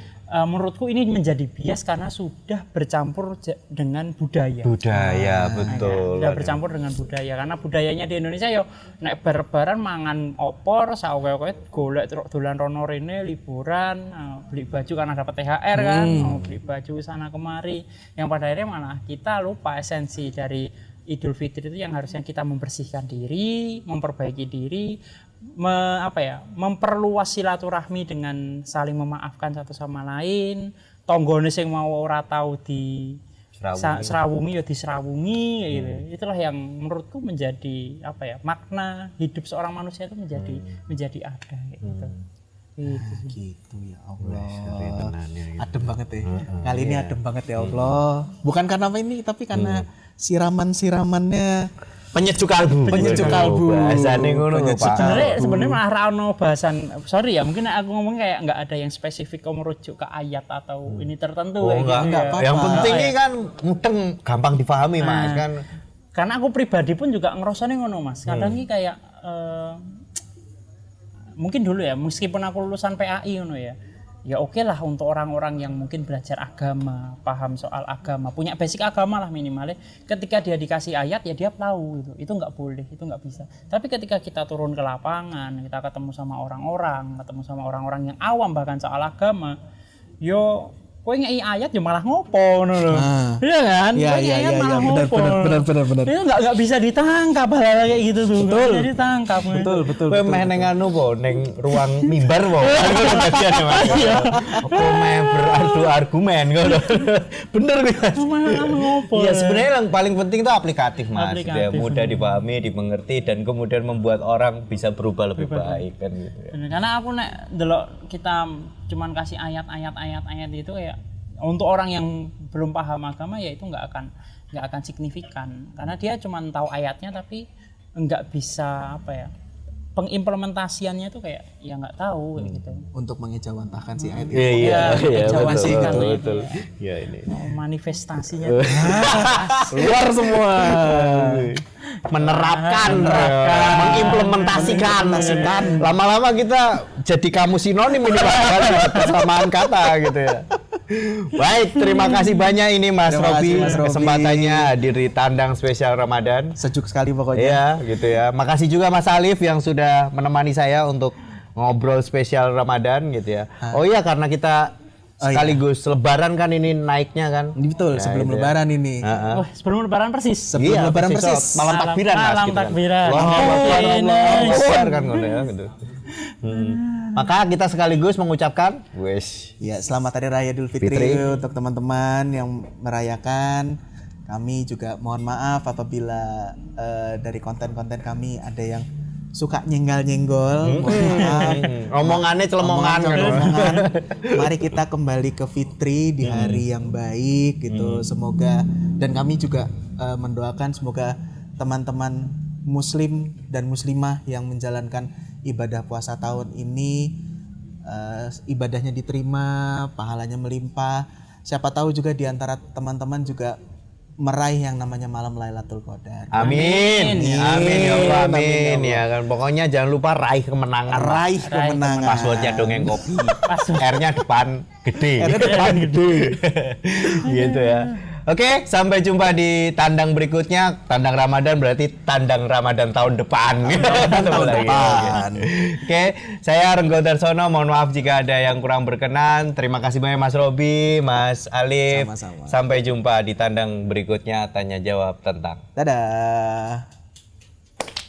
menurutku ini menjadi bias karena sudah bercampur dengan budaya. Betul. Sudah bercampur dengan budaya karena budayanya di Indonesia yo nek bar-baran mangan opor, saoke-oke golek dolan rono rene liburan, beli baju karena dapat THR kan, beli baju sana kemari. Yang pada akhirnya malah kita lupa esensi dari Idul Fitri itu yang harusnya kita membersihkan diri, memperbaiki diri, memperluas silaturahmi dengan saling memaafkan satu sama lain. Tonggone sing mau ora tau di serawungi ya diserawungi gitu. Itulah yang menurutku menjadi makna hidup seorang manusia itu menjadi ada gitu. Gitu ya Allah. Adem banget ya. Kali ini adem banget ya Allah. Bukan karena ini tapi karena siraman-siramannya penyejuk kalbu. Bahasane ngono lho, Pak. Sebenarnya malah ra ono bahasan. Sorry ya, mungkin aku ngomong kayak enggak ada yang spesifik kok merujuk ke ayat atau ini tertentu kayak gitu. Enggak apa-apa. Yang penting ini kan mudeng, gampang dipahami Mas kan. Karena aku pribadi pun juga ngerasane ngono Mas. Kadang iki kayak mungkin dulu ya, meskipun aku lulusan PAI ngono ya. Ya oke lah untuk orang-orang yang mungkin belajar agama, paham soal agama, punya basic agama lah minimalnya. Ketika dia dikasih ayat ya dia tahu gitu. Itu nggak boleh, itu nggak bisa. Tapi ketika kita turun ke lapangan, kita ketemu sama orang-orang yang awam bahkan soal agama, yo kowe ngei ayat ya malah ngopo ngono lho. Iya kan? Iya benar. Itu enggak bisa ditangkap hal kayak gitu tuh. Betul. Bisa ditangkap. Betul. Kowe meh ning anu po, ning ruang mimbar po. Kan bagian Mas. Apa meh beradu argumen ngono. Bener kuwi. Ngopo. Iya, sebenarnya yang paling penting itu aplikatif Mas. Aplikatif. Dia mudah dipahami, dimengerti dan kemudian membuat orang bisa berubah lebih baik kan gitu ya. Karena aku nek delok kita cuman kasih ayat itu kayak untuk orang yang belum paham agama ya itu nggak akan signifikan karena dia cuman tahu ayatnya tapi nggak bisa pengimplementasiannya itu kayak ya nggak tahu kayak gitu. Untuk mengejawantahkan si ayat itu. Iya, betul. Iya ini. Manifestasinya Luar semua. Menerapkan, mengimplementasikan. Lama-lama kita jadi kamu sinonim ini Pak, kesamaan kata gitu ya. Baik, terima kasih banyak ini Mas Terima Robi kasih, Mas Robi. kesempatannya hadir di Tandang Spesial Ramadan. Sejuk sekali pokoknya. Iya, gitu ya. Makasih juga Mas Alif yang sudah menemani saya untuk ngobrol spesial Ramadan gitu ya. Oh iya, karena kita sekaligus Lebaran kan ini naiknya kan. Ini betul, sebelum gitu ya. Lebaran ini. Wah, sebelum lebaran persis. Sebelum Lebaran persis. Malam takbiran Mas. Malam gitu kan. takbiran. Allahu Oke, Akbar, Allahu nice. Akbar kan ngono ya gitu. Maka kita sekaligus mengucapkan Ya, selamat Hari Raya Idul Fitri, untuk teman-teman yang merayakan. Kami juga mohon maaf apabila dari konten-konten kami ada yang suka nyenggol-nyenggol. Mohon maaf. omongannya celemongan kan. Omongan. Mari kita kembali ke Fitri di hari yang baik gitu. Semoga, dan kami juga mendoakan semoga teman-teman muslim dan muslimah yang menjalankan ibadah puasa tahun ini ibadahnya diterima, pahalanya melimpah. Siapa tahu juga di antara teman-teman juga meraih yang namanya malam Lailatul Qadar. Amin. Amin ya Allah, amin ya kan. Pokoknya jangan lupa raih kemenangan. Raih kemenangan. Passwordnya dongeng kopi. R-nya depan gede. R-nya depan gede. Gitu ya. Oke, sampai jumpa di tandang berikutnya. Tandang Ramadan berarti tandang Ramadan tahun depan. Tahun depan. Oke, saya Renggo Darsono. Mohon maaf jika ada yang kurang berkenan. Terima kasih banyak Mas Robi, Mas Alif. Sama-sama. Sampai jumpa di tandang berikutnya tanya jawab tentang. Dadah.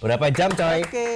Berapa jam coy? Oke.